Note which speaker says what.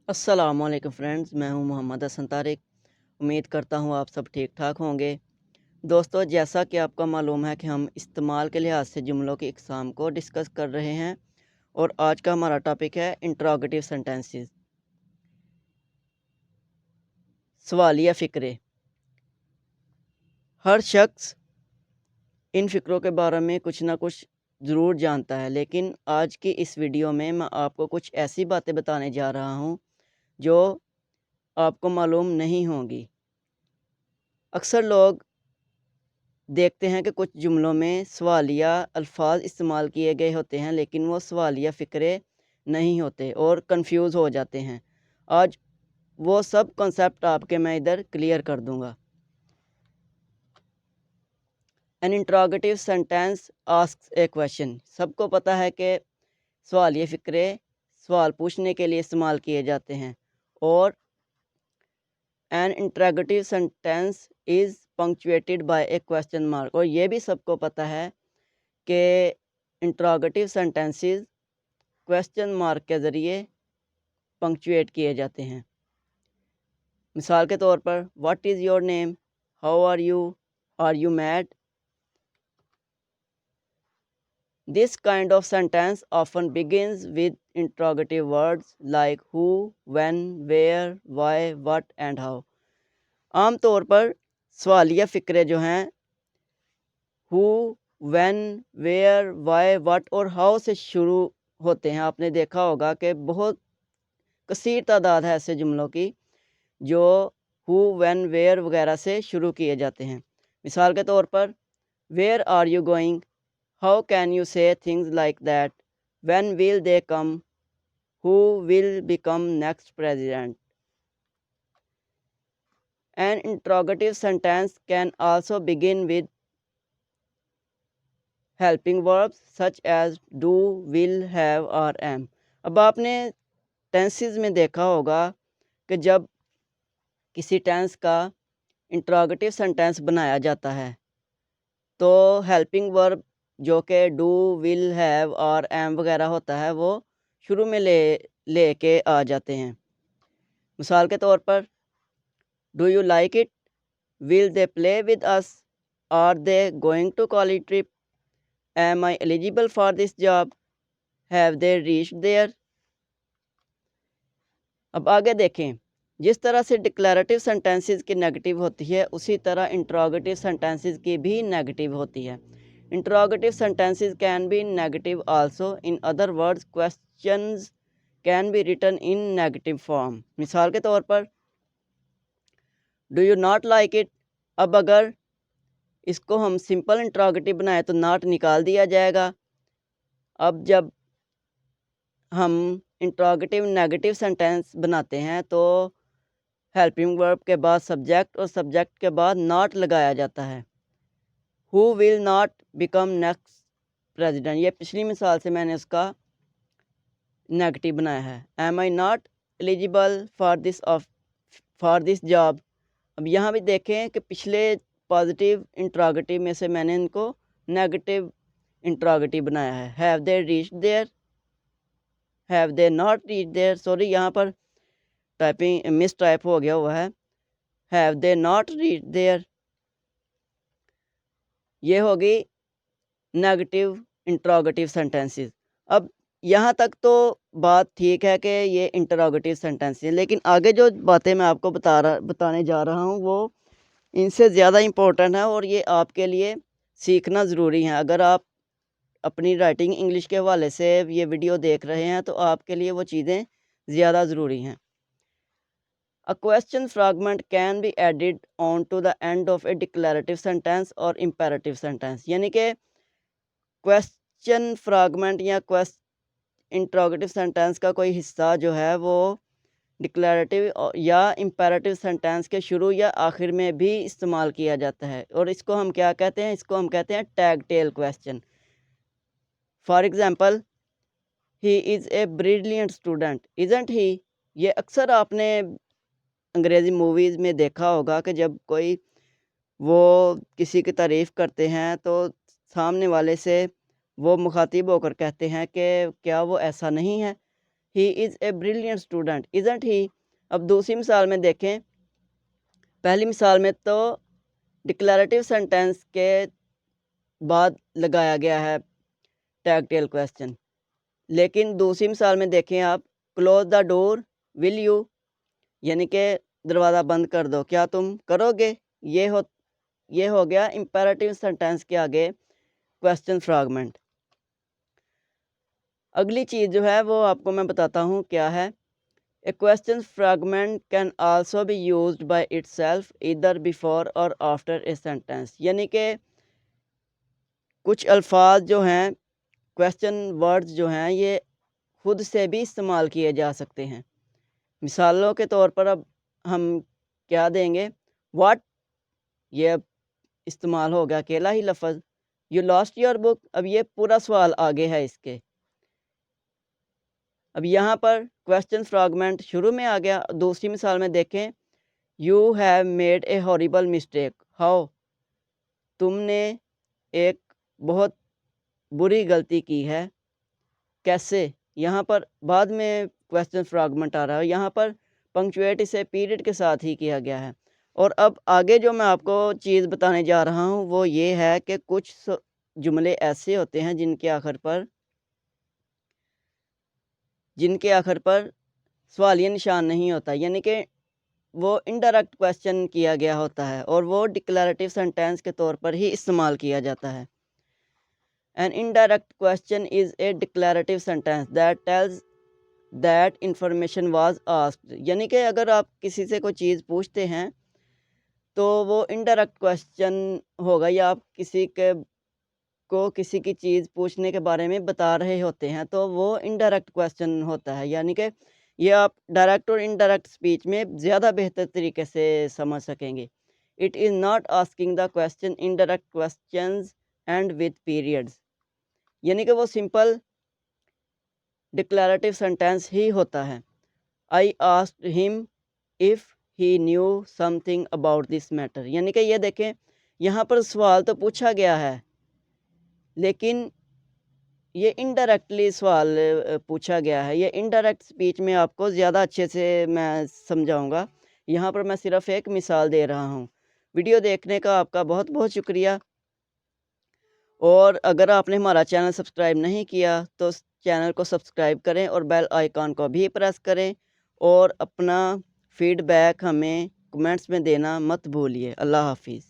Speaker 1: अस्सलामुअलैकुम फ्रेंड्स, मैं हूं मोहम्मद हसन तारिक। उम्मीद करता हूं आप सब ठीक ठाक होंगे। दोस्तों, जैसा कि आपको मालूम है कि हम इस्तेमाल के लिहाज से जुमलों की इकसाम को डिस्कस कर रहे हैं और आज का हमारा टॉपिक है इंट्रोगेटिव सेंटेंसेस, सवालिया फ़िक्रे। हर शख्स इन फ़िक्रों के बारे में कुछ ना कुछ ज़रूर जानता है, लेकिन आज की इस वीडियो में मैं आपको कुछ ऐसी बातें बताने जा रहा हूं जो आपको मालूम नहीं होंगी। अक्सर लोग देखते हैं कि कुछ जुमलों में सवालिया अल्फाज इस्तेमाल किए गए होते हैं, लेकिन वो सवालिया फ़िक्रे नहीं होते और कंफ्यूज हो जाते हैं। आज वो सब कॉन्सेप्ट आपके मैं इधर क्लियर कर दूंगा। एन इंट्रोगेटिव सेंटेंस आस्क्स ए क्वेश्चन। सबको पता है कि सवालिया फ़िक्रे सवाल पूछने के लिए इस्तेमाल किए जाते हैं और an interrogative sentence is punctuated by a question mark. और ये भी सबको पता है कि इंट्रोगेटिव सेंटेंसेस क्वेश्चन मार्क के ज़रिए पंक्चुएट किए जाते हैं। मिसाल के तौर पर, what is your name, how are you mad. This kind of sentence often begins with interrogative words like who, when, where, why, what and how. आम तौर पर सवालिया फ़िक्रे जो हैं who, when, where, why, what और हाउ से शुरू होते हैं। आपने देखा होगा कि बहुत कसीर तादाद है ऐसे जुमलों की जो हु, व्हेन, वेयर वगैरह से शुरू किए जाते हैं। मिसाल के तौर पर, where are you going, how can you say things like that, when will they come, who will become next president. An interrogative sentence can also begin with helping verbs such as do, will, have और am. अब आपने tenses में देखा होगा कि जब किसी tense का इंट्रोगेटिव सेंटेंस बनाया जाता है तो हेल्पिंग वर्ब जो कि डू, विल, हैव और एम वगैरह होता है वो शुरू में लेके आ जाते हैं। मिसाल के तौर पर, do you like it, will they play with us, are they going to college trip, am I eligible for this job, have they reached there. अब आगे देखें, जिस तरह से डिक्लेरेटिव सेंटेंसेस की नेगेटिव होती है उसी तरह इंट्रोगेटिव सेंटेंसेस की भी नेगेटिव होती है। Interrogative sentences can be negative also. In other words, questions can be written in negative form. मिसाल के तौर पर, do you not like it. अब अगर इसको हम सिंपल इंट्रोगेटिव बनाए तो नॉट निकाल दिया जाएगा। अब जब हम इंट्रोगेटिव नेगेटिव सेंटेंस बनाते हैं तो हेल्पिंग वर्ब के बाद सब्जेक्ट और सब्जेक्ट के बाद नॉट लगाया जाता है। Who will not become next president, ये पिछली मिसाल से मैंने उसका नेगेटिव बनाया है। Am I not eligible for this job. अब यहाँ भी देखें कि पिछले पॉजिटिव इंट्रोगेटिव में से मैंने इनको नेगेटिव इंट्रोगेटिव बनाया है। Have they reached there, have they not reached there. Sorry, यहाँ पर टाइपिंग मिस टाइप हो गया हुआ है। Have they not reached there, ये होगी नेगेटिव इंट्रोगेटिव सेंटेंसेस। अब यहाँ तक तो बात ठीक है कि ये इंट्रोगेटिव सेंटेंस है, लेकिन आगे जो बातें मैं आपको बताने जा रहा हूँ वो इनसे ज़्यादा इम्पोर्टेंट है और ये आपके लिए सीखना ज़रूरी है। अगर आप अपनी राइटिंग इंग्लिश के हवाले से ये वीडियो देख रहे हैं तो आपके लिए वो चीज़ें ज़्यादा ज़रूरी हैं। A question fragment can be added on to the end of a declarative sentence or imperative sentence। यानी कि क्वेश्चन फ्रैगमेंट या इंट्रोगेटिव सेंटेंस का कोई हिस्सा जो है वो डिक्लेरेटिव या इम्पेरेटिव सेंटेंस के शुरू या आखिर में भी इस्तेमाल किया जाता है और इसको हम क्या कहते हैं, इसको हम कहते हैं tag tail question. For example, he is a brilliant student, isn't he. ये अक्सर आपने अंग्रेज़ी मूवीज़ में देखा होगा कि जब कोई वो किसी की तारीफ़ करते हैं तो सामने वाले से वो मुखातिब होकर कहते हैं कि क्या वो ऐसा नहीं है, he is a brilliant student, isn't he? अब दूसरी मिसाल में देखें, पहली मिसाल में तो डिक्लेरेटिव सेंटेंस के बाद लगाया गया है टैग टेल क्वेश्चन, लेकिन दूसरी मिसाल में देखें आप, close the door will you, यानी कि दरवाज़ा बंद कर दो, क्या तुम करोगे? ये हो गया इम्पेरेटिव सेंटेंस के आगे क्वेश्चन फ्रैगमेंट। अगली चीज़ जो है वो आपको मैं बताता हूँ क्या है। A question fragment can also be used by itself either before और आफ्टर ए सेंटेंस, यानी कि कुछ अल्फाज जो हैं, क्वेश्चन वर्ड्स जो हैं, ये खुद से भी इस्तेमाल किए जा सकते हैं। मिसालों के तौर पर अब हम क्या देंगे, व्हाट, ये अब इस्तेमाल होगा अकेला ही लफ्ज़। यू लॉस्ट योर बुक, अब ये पूरा सवाल आगे है इसके। अब यहाँ पर क्वेश्चन फ्रैगमेंट शुरू में आ गया। दूसरी मिसाल में देखें, you have made a horrible mistake, how, तुमने एक बहुत बुरी गलती की है, कैसे। यहाँ पर बाद में क्वेश्चन फ्रैगमेंट आ रहा है, यहाँ पर पंक्चुएट इसे पीरियड के साथ ही किया गया है। और अब आगे जो मैं आपको चीज़ बताने जा रहा हूँ वो ये है कि कुछ जुमले ऐसे होते हैं जिनके आखिर पर सवालिया निशान नहीं होता, यानी कि वो इनडायरेक्ट क्वेश्चन किया गया होता है और वो डिक्लेरेटिव सेंटेंस के तौर पर ही इस्तेमाल किया जाता है। An indirect question is a declarative sentence that tells that information was asked, यानी कि अगर आप किसी से कोई चीज़ पूछते हैं तो वो इनडायरेक्ट क्वेश्चन होगा, या आप किसी की चीज़ पूछने के बारे में बता रहे होते हैं तो वो इनडायरेक्ट क्वेश्चन होता है, यानी कि ये आप डायरेक्ट और इनडायरेक्ट स्पीच में ज़्यादा बेहतर तरीके से समझ सकेंगे। It is not asking the question, indirect questions and with periods, यानी कि वो सिंपल डिक्लेरेटिव सेंटेंस ही होता है। I asked him if he new something about this matter, यानी कि ये देखें, यहाँ पर सवाल तो पूछा गया है लेकिन ये इनडायरेक्टली सवाल पूछा गया है। ये इनडायरेक्ट स्पीच में आपको ज़्यादा अच्छे से मैं समझाऊंगा, यहाँ पर मैं सिर्फ एक मिसाल दे रहा हूँ। वीडियो देखने का आपका बहुत बहुत शुक्रिया, और अगर आपने हमारा चैनल सब्सक्राइब नहीं किया तो चैनल को सब्सक्राइब करें और बेल आइकॉन को भी प्रेस करें, और अपना फीडबैक हमें कमेंट्स में देना मत भूलिए। अल्लाह हाफिज़।